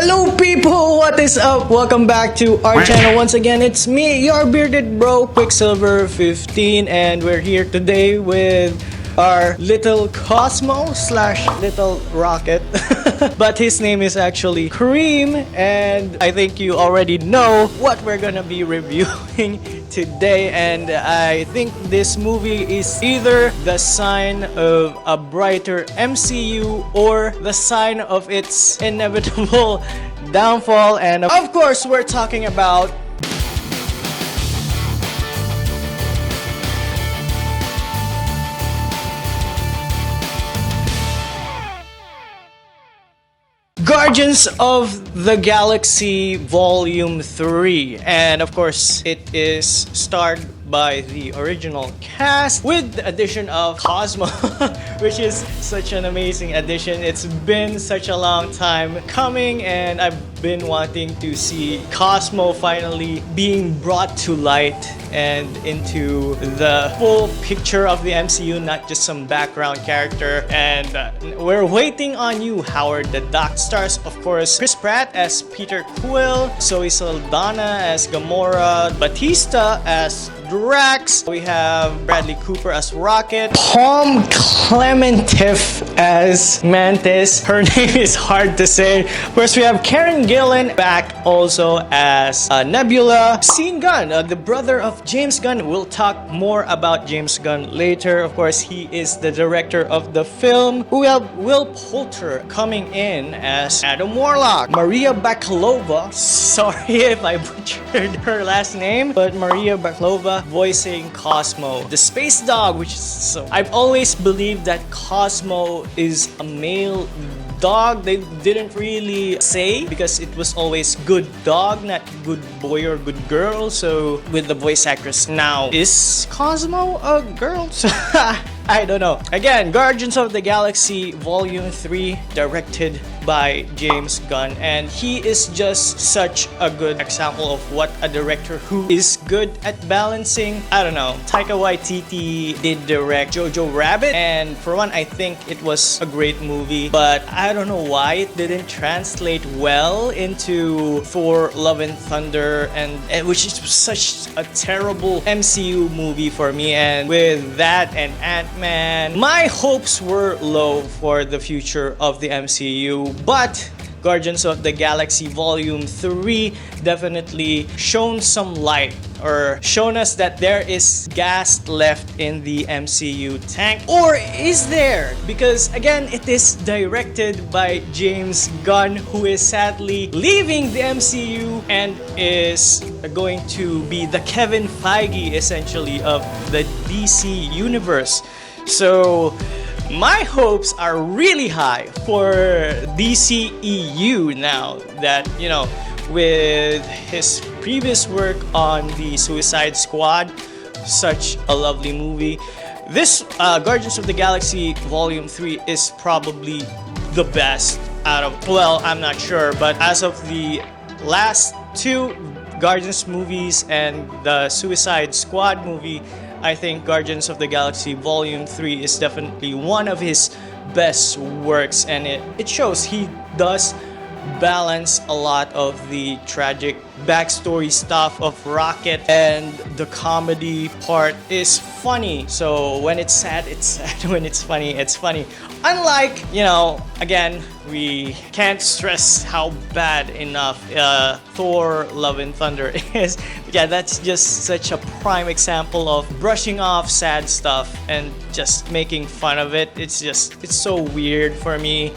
Hello people, what is up? Welcome back to our channel once again. It's me, your bearded bro, QuickSilver 15, and we're here today with our little Cosmo slash little Rocket. But his name is actually Cream, and I think you already know what we're gonna be reviewing today. And I think this movie is either the sign of a brighter MCU or the sign of its inevitable downfall. And of course, we're talking about Guardians of the Galaxy Volume 3. And of course, it is starred by the original cast with the addition of Cosmo, which is such an amazing addition. It's been such a long time coming, and I've been wanting to see Cosmo finally being brought to light and into the full picture of the MCU, not just some background character. And we're waiting on you, Howard the Duck. Stars, of course, Chris Pratt as Peter Quill, Zoe Saldana as Gamora, Batista as Drax. We have Bradley Cooper as Rocket, Palm Clementif as Mantis. Her name is hard to say. Of course, we have Karen Gillan back also as Nebula. Sean Gunn, the brother of James Gunn. We'll talk more about James Gunn later. Of course, he is the director of the film. We have Will Poulter coming in as Adam Warlock. Maria Bakalova, sorry if I butchered her last name, but Maria Bakalova voicing Cosmo, the space dog, which is so... I've always believed that Cosmo is a male dog. They didn't really say, because it was always good dog, not good boy or good girl. So with the voice actress now, is Cosmo a girl? I don't know. Again, Guardians of the Galaxy Volume 3, directed by James Gunn, and he is just such a good example of what a director who is good at balancing. I don't know, Taika Waititi did direct Jojo Rabbit, and for one, I think it was a great movie, but I don't know why it didn't translate well into Thor Love and Thunder, and which is such a terrible MCU movie for me. And with that and Ant-Man, my hopes were low for the future of the MCU. But Guardians of the Galaxy Volume 3 definitely shown some light, or shown us that there is gas left in the MCU tank. Or is there? Because again, it is directed by James Gunn, who is sadly leaving the MCU and is going to be the Kevin Feige, essentially, of the DC universe. So my hopes are really high for DCEU now that, you know, with his previous work on the Suicide Squad, such a lovely movie. This Guardians of the Galaxy Volume 3 is probably the best out of, well, I'm not sure, but as of the last two Guardians movies and the Suicide Squad movie, I think Guardians of the Galaxy Volume 3 is definitely one of his best works, and it shows he does balance a lot of the tragic backstory stuff of Rocket, and the comedy part is funny. So when it's sad, it's sad. When it's funny, it's funny. Unlike, you know, again, we can't stress how bad enough Thor Love and Thunder is. Yeah, that's just such a prime example of brushing off sad stuff and just making fun of it. It's so weird for me.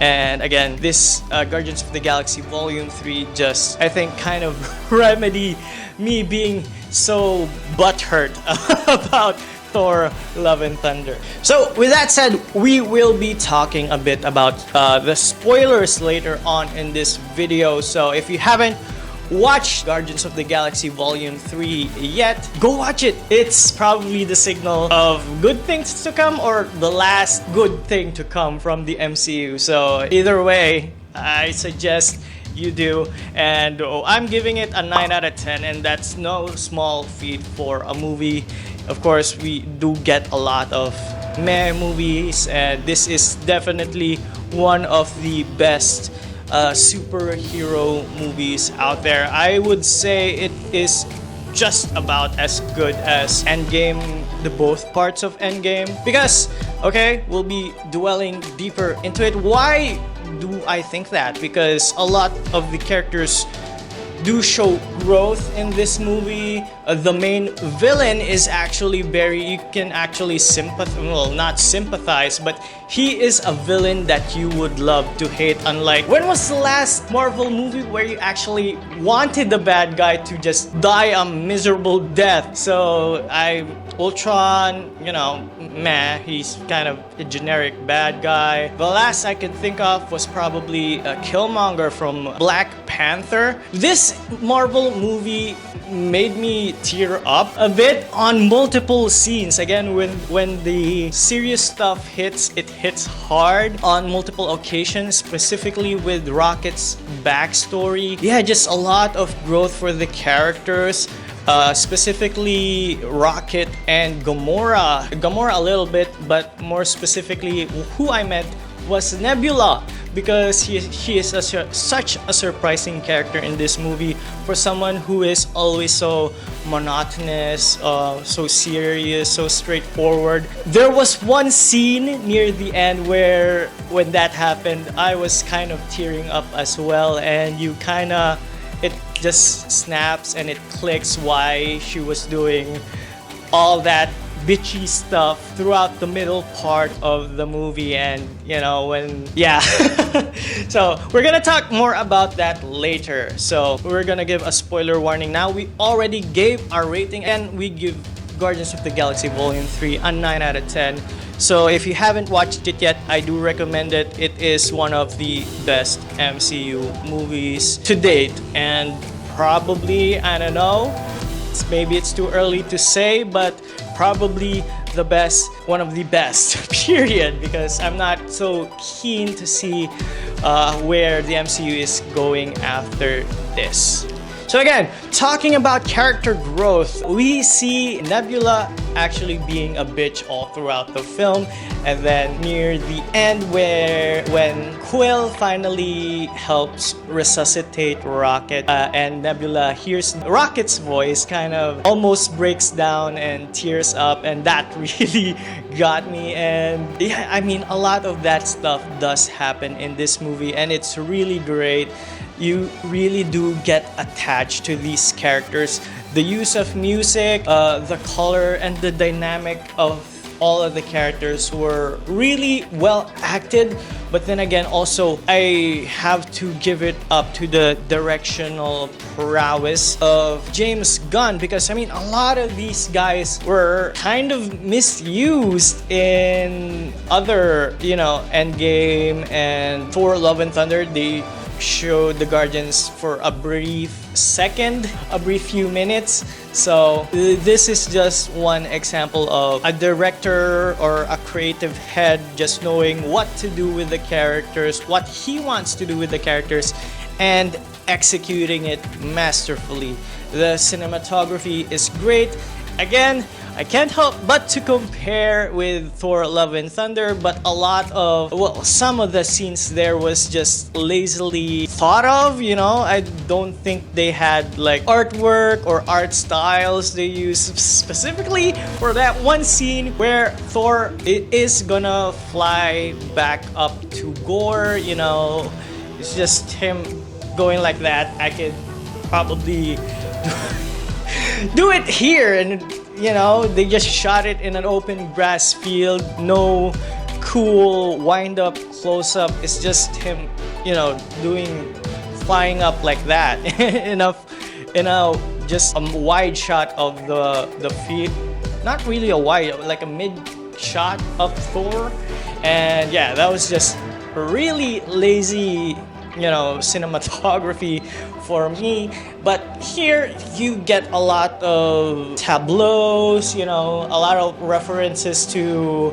And again, this Guardians of the Galaxy Volume 3 just, I think, kind of remedy me being so butthurt about Thor Love and Thunder. So with that said, we will be talking a bit about the spoilers later on in this video. So if you haven't watched Guardians of the Galaxy Volume 3 yet, go watch it. It's probably the signal of good things to come, or the last good thing to come from the MCU. So either way, I suggest you do. And I'm giving it a 9 out of 10, and that's no small feat for a movie. Of course, we do get a lot of meh movies, and this is definitely one of the best superhero movies out there. I would say it is just about as good as Endgame, the both parts of Endgame. Because, okay, we'll be dwelling deeper into it. Why do I think that? Because a lot of the characters do show growth in this movie. The main villain is actually very, you can actually sympathize, well, not sympathize, but he is a villain that you would love to hate. Unlike, when was the last Marvel movie where you actually wanted the bad guy to just die a miserable death? So Ultron, you know, meh, he's kind of a generic bad guy. The last I can think of was probably Killmonger from Black Panther. This Marvel movie made me tear up a bit on multiple scenes. Again, when the serious stuff hits, it hits hard on multiple occasions, specifically with Rocket's backstory. Yeah, just a lot of growth for the characters. Specifically Rocket and Gamora. Gamora a little bit, but more specifically who I meant was Nebula, because he is such a surprising character in this movie for someone who is always so monotonous, so serious, so straightforward. There was one scene near the end where when that happened, I was kind of tearing up as well, and it just snaps and it clicks why she was doing all that bitchy stuff throughout the middle part of the movie. And you know, so we're gonna talk more about that later. So we're gonna give a spoiler warning now. We already gave our rating and we give Guardians of the Galaxy Volume 3 a 9 out of 10. So if you haven't watched it yet, I do recommend it. It is one of the best MCU movies to date, and probably, I don't know, maybe it's too early to say, but probably the best, one of the best, period, because I'm not so keen to see where the MCU is going after this. So again, talking about character growth, we see Nebula actually being a bitch all throughout the film, and then near the end when Quill finally helps resuscitate Rocket, and Nebula hears Rocket's voice, kind of almost breaks down and tears up, and that really got me. And yeah, I mean, a lot of that stuff does happen in this movie, and it's really great. You really do get attached to these characters. The use of music, the color, and the dynamic of all of the characters were really well acted. But then again, also, I have to give it up to the directional prowess of James Gunn, because I mean, a lot of these guys were kind of misused in other, you know, Endgame and Thor: Love and Thunder. They showed the Guardians for a brief few minutes. So this is just one example of a director or a creative head just knowing what to do with the characters, what he wants to do with the characters, and executing it masterfully. The cinematography is great. Again, I can't help but to compare with Thor: Love and Thunder, but a lot of, well, some of the scenes there was just lazily thought of, you know. I don't think they had like artwork or art styles they used specifically for that one scene where Thor is gonna fly back up to Gore, you know. It's just him going like that. I could probably do it here, and you know, they just shot it in an open grass field, no cool wind-up close-up. It's just him, you know, flying up like that in a just a wide shot of the field. Not really a wide, like a mid shot of Thor. And yeah, that was just really lazy, you know, cinematography for me. But here you get a lot of tableaus, you know, a lot of references to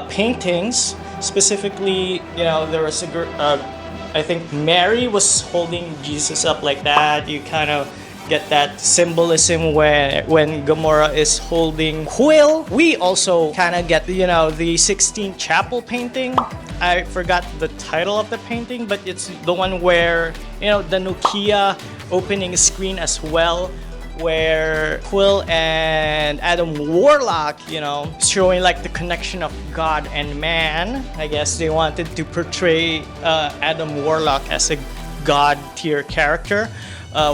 paintings. Specifically, you know, there was I think Mary was holding Jesus up like that. You kind of get that symbolism when Gamora is holding Quill. We also kind of get, you know, the Sistine Chapel painting I forgot the title of the painting, but it's the one where, you know, the Nokia opening screen as well, where Quill and Adam Warlock, you know, showing like the connection of God and man. I guess they wanted to portray Adam Warlock as a God tier character,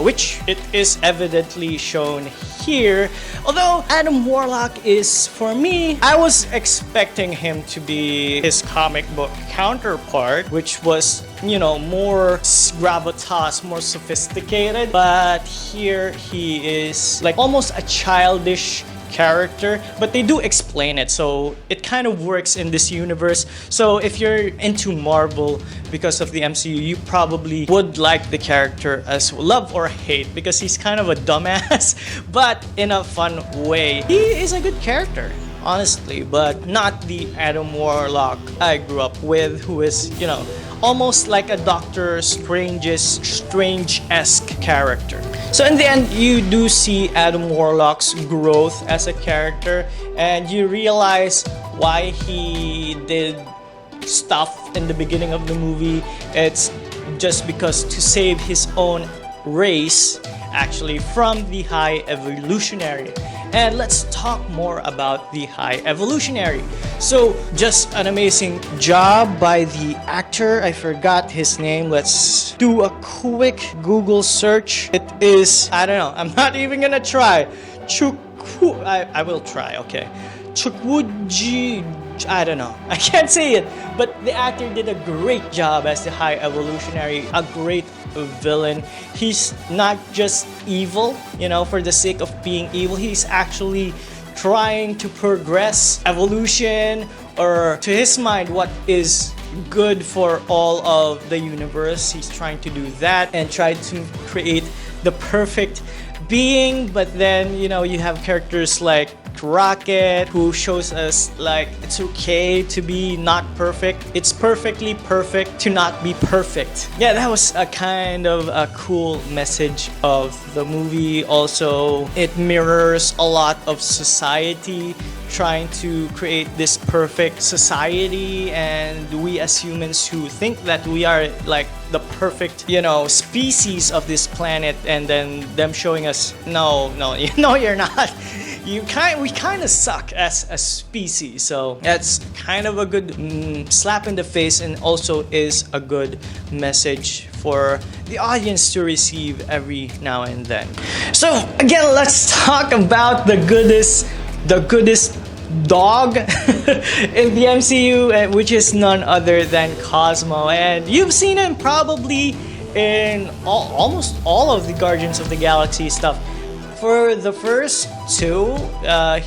which it is evidently shown here. Although Adam Warlock is, for me, I was expecting him to be his comic book counterpart, which was, you know, more gravitas, more sophisticated. But here he is like almost a childish character, but they do explain it, so it kind of works in this universe. So if you're into Marvel because of the MCU, you probably would like the character as love or hate, because he's kind of a dumbass but in a fun way. He is a good character, honestly, but not the Adam Warlock I grew up with, who is, you know, almost like a Doctor Strange-esque character. So in the end, you do see Adam Warlock's growth as a character, and you realize why he did stuff in the beginning of the movie. It's just because to save his own race, actually, from the High Evolutionary. And let's talk more about the High Evolutionary. So, just an amazing job by the actor. I forgot his name. Let's do a quick Google search. It is, I don't know, I'm not even gonna try. I will try, okay. Chukwuji, I don't know. I can't say it. But the actor did a great job as the High Evolutionary, a great villain. He's not just evil, you know, for the sake of being evil. He's actually trying to progress evolution, or to his mind, what is good for all of the universe. He's trying to do that and try to create the perfect being. But then, you know, you have characters like Rocket, who shows us like it's okay to be not perfect. It's perfectly perfect to not be perfect. Yeah, that was a kind of a cool message of the movie. Also, it mirrors a lot of society trying to create this perfect society, and we as humans who think that we are like the perfect, you know, species of this planet, and then them showing us, no, no, you're not. We kind of suck as a species. So that's kind of a good slap in the face, and also is a good message for the audience to receive every now and then. So again, let's talk about the goodest dog in the MCU, which is none other than Cosmo. And you've seen him probably in almost all of the Guardians of the Galaxy stuff. For the first two,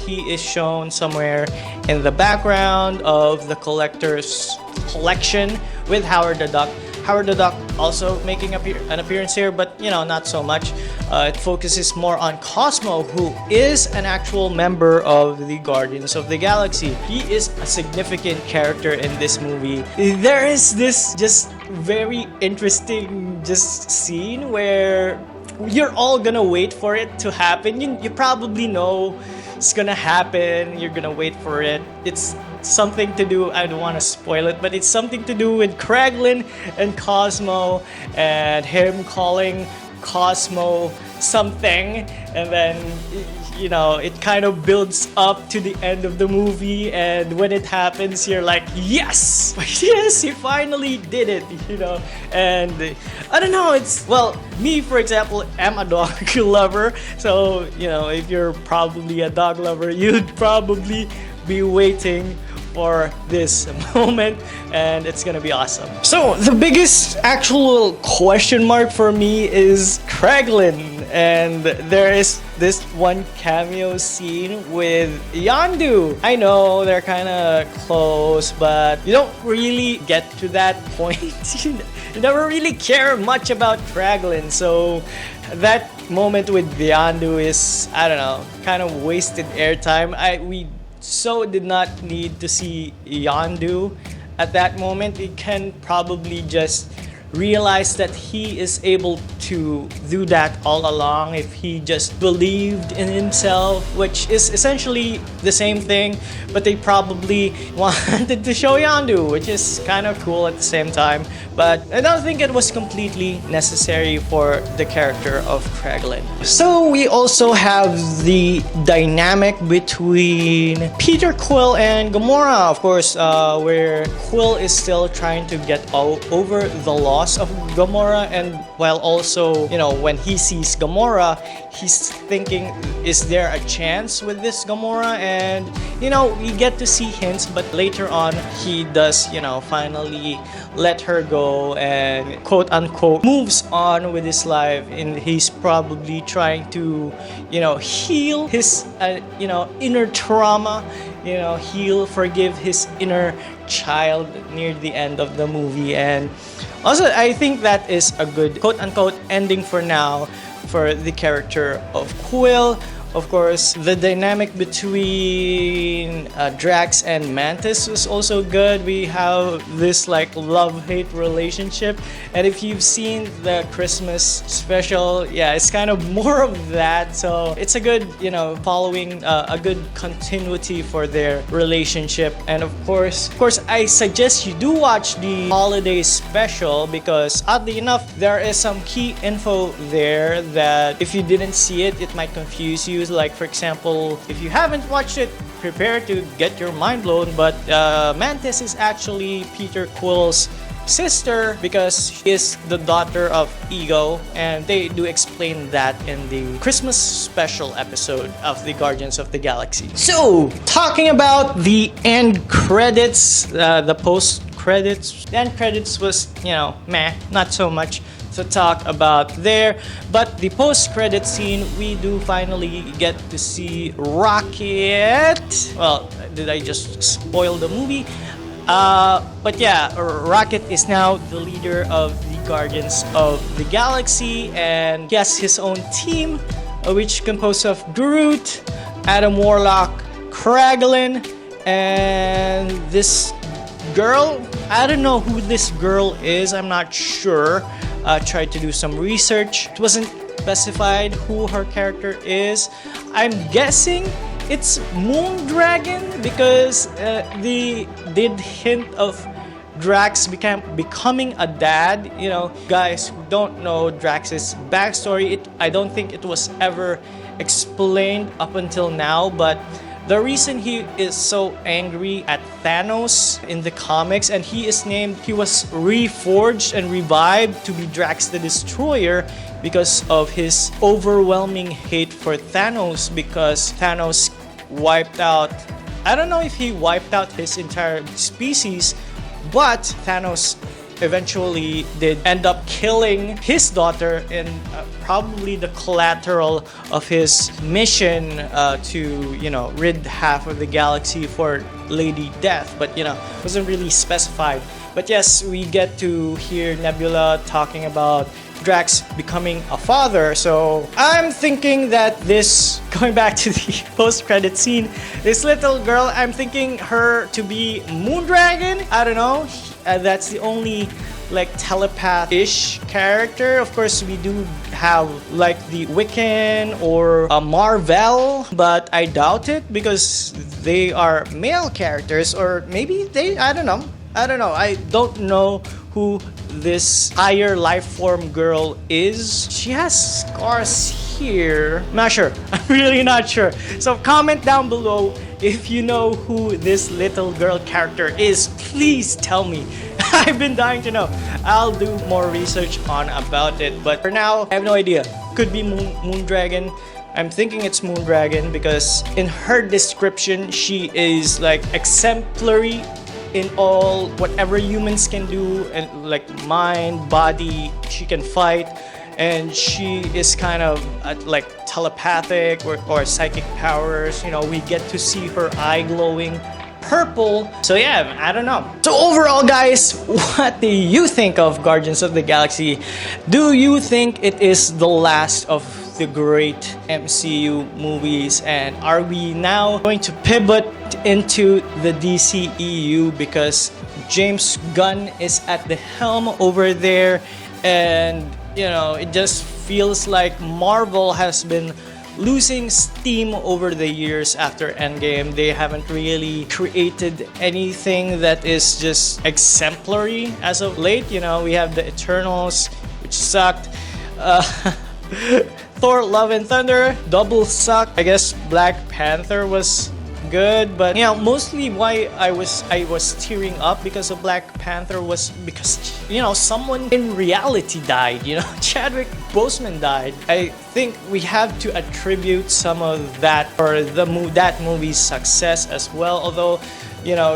he is shown somewhere in the background of the collector's collection with Howard the Duck. Howard the Duck also making an appearance here, but you know, not so much. It focuses more on Cosmo, who is an actual member of the Guardians of the Galaxy. He is a significant character in this movie. There is this just very interesting just scene where you're all gonna wait for it to happen. You probably know it's gonna happen. You're gonna wait for it. It's something to do, I don't want to spoil it, but it's something to do with Kraglin and Cosmo, and him calling Cosmo something, and then, you know, it kind of builds up to the end of the movie, and when it happens, you're like, yes, yes, he finally did it, you know. And I don't know, it's, well, me, for example, am a dog lover, so, you know, if you're probably a dog lover, you'd probably be waiting for this moment, and it's gonna be awesome. So the biggest actual question mark for me is Kraglin, and there is this one cameo scene with Yondu. I know they're kind of close, but you don't really get to that point. You never really care much about Kraglin, so that moment with Yondu is, I don't know, kind of wasted airtime. We so did not need to see Yondu at that moment. We can probably just realize that he is able to to do that all along if he just believed in himself, which is essentially the same thing, but they probably wanted to show Yandu, which is kind of cool at the same time. But I don't think it was completely necessary for the character of Kraglin. So we also have the dynamic between Peter Quill and Gamora, of course, where Quill is still trying to get over the loss of Gamora, and while also, you know, when he sees Gamora, he's thinking, is there a chance with this Gamora? And, you know, we get to see hints, but later on, he does, you know, finally let her go and quote unquote moves on with his life, and he's probably trying to, you know, heal his, you know, inner trauma, you know, forgive his inner child near the end of the movie. And also, I think that is a good quote unquote ending for now for the character of Quill. Of course, the dynamic between Drax and Mantis was also good. We have this like love-hate relationship, and if you've seen the Christmas special, yeah, it's kind of more of that. So it's a good, you know, following a good continuity for their relationship. And of course, I suggest you do watch the holiday special, because oddly enough, there is some key info there that if you didn't see it, it might confuse you. Like, for example, if you haven't watched it, prepare to get your mind blown, but Mantis is actually Peter Quill's sister, because she is the daughter of Ego, and they do explain that in the Christmas special episode of the Guardians of the Galaxy. So, talking about the end credits, the post credits, the end credits was, you know, meh, not so much to talk about there. But the post-credit scene, we do finally get to see Rocket. Well, did I just spoil the movie? But yeah, Rocket is now the leader of the Guardians of the Galaxy, and he has his own team, which composed of Groot, Adam Warlock, Kraglin, and this girl. I don't know who this girl is, I'm not sure. Tried to do some research. It wasn't specified who her character is. I'm guessing it's Moondragon, because they did hint of Drax becoming a dad. You know, guys who don't know Drax's backstory, I don't think it was ever explained up until now, but the reason he is so angry at Thanos in the comics, and he was reforged and revived to be Drax the Destroyer because of his overwhelming hate for Thanos, because Thanos wiped out, I don't know if he wiped out his entire species, but Thanos eventually did end up killing his daughter in probably the collateral of his mission to, you know, rid half of the galaxy for Lady Death, but, you know, wasn't really specified. But yes, we get to hear Nebula talking about Drax becoming a father. So I'm thinking that this, going back to the post-credit scene, this little girl, I'm thinking her to be Moondragon. I don't know. That's the only like telepath-ish character. Of course, we do have like the Wiccan or a Marvel, but I doubt it, because they are male characters, or maybe I don't know. I don't know who this higher life form girl is. She has scars here. I'm not sure. I'm really not sure. So comment down below if you know who this little girl character is. Please tell me. I've been dying to know. I'll do more research on about it. But for now, I have no idea. Could be Moondragon. I'm thinking it's Moondragon because in her description, she is like exemplary in all whatever humans can do, and like mind, body, she can fight, and she is kind of like telepathic or psychic powers. You know, we get to see her eye glowing purple. So yeah, I don't know. So overall, guys, what do you think of Guardians of the Galaxy? Do you think it is the last of the great MCU movies, and are we now going to pivot into the DCEU because James Gunn is at the helm over there, and it just feels like Marvel has been losing steam over the years after Endgame. They haven't really created anything that is just exemplary as of late. We have the Eternals, which sucked. Thor: Love and Thunder double sucked. I guess Black Panther was good, but mostly why I was tearing up because of Black Panther was because someone in reality died. Chadwick Boseman died. I think we have to attribute some of that or that movie's success as well. Although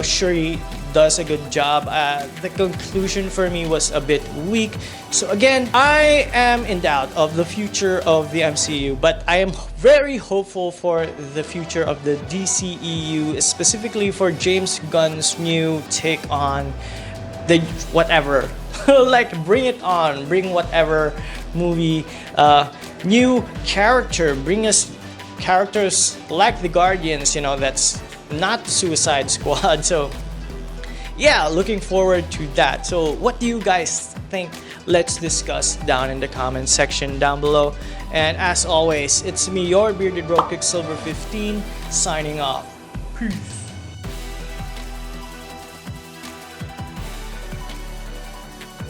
Shuri does a good job. The conclusion for me was a bit weak. So again, I am in doubt of the future of the MCU, but I am very hopeful for the future of the DCEU, specifically for James Gunn's new take on the whatever. Like, bring it on, bring whatever movie, new character, bring us characters like the Guardians, that's not Suicide Squad. So yeah, looking forward to that. So what do you guys think? Let's discuss down in the comment section down below. And as always, it's me, your bearded bro, QuickSilver 15, signing off. Peace.